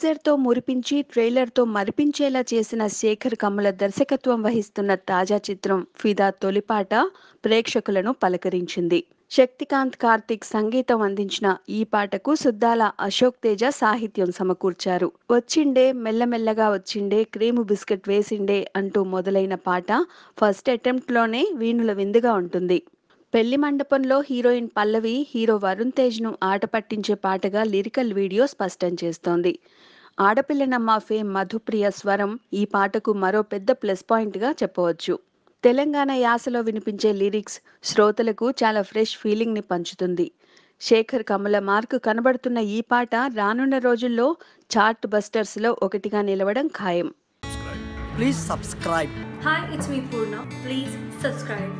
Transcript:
టీజర్‌తో మురిపించి, ట్రైలర్‌తో మరిపించేలా చేసిన శేఖర్ కమ్ముల దర్శకత్వం వహిస్తున్న తాజా చిత్రం 'ఫిదా' తొలిపాట ప్రేక్షకులను పలకరించింది. శక్తికాంత్ కార్తీక్ సంగీతం అందించిన ఈ పాటకు సుద్దాల అశోక్ తేజ సాహిత్యం సమకూర్చారు. వచ్చిండే మెల్లమెల్లగా వచ్చిండే క్రీము బిస్కెట్ వేసిండే అంటూ మొదలైన పాట ఫస్ట్ అటెంప్ట్‌లోనే వీణుల విందుగా ఉంటుంది. పెళ్లి మండపంలో హీరోయిన్ పల్లవి హీరో వరుణ్ తేజ్‌ను ఆట పట్టించే పాటగా లిరికల్ వీడియో స్పష్టం చేస్తోంది. ఆడపిల్లనమ్మ ఫేమ్ మధుప్రియ స్వరం ఈ పాటకు మరో పెద్ద ప్లస్ పాయింట్‌గా చెప్పవచ్చు. తెలంగాణ యాసలో వినిపించే లిరిక్స్ శ్రోతలకు చాలా ఫ్రెష్ ఫీలింగ్‌ని పంచుతుంది. శేఖర్ కమ్ముల మార్కు కనబడుతున్న ఈ పాట రానున్న రోజుల్లో చార్ట్ బస్టర్స్‌లో ఒకటిగా నిలవడం ఖాయం. Please subscribe. Hi, it's me Purna. Please subscribe.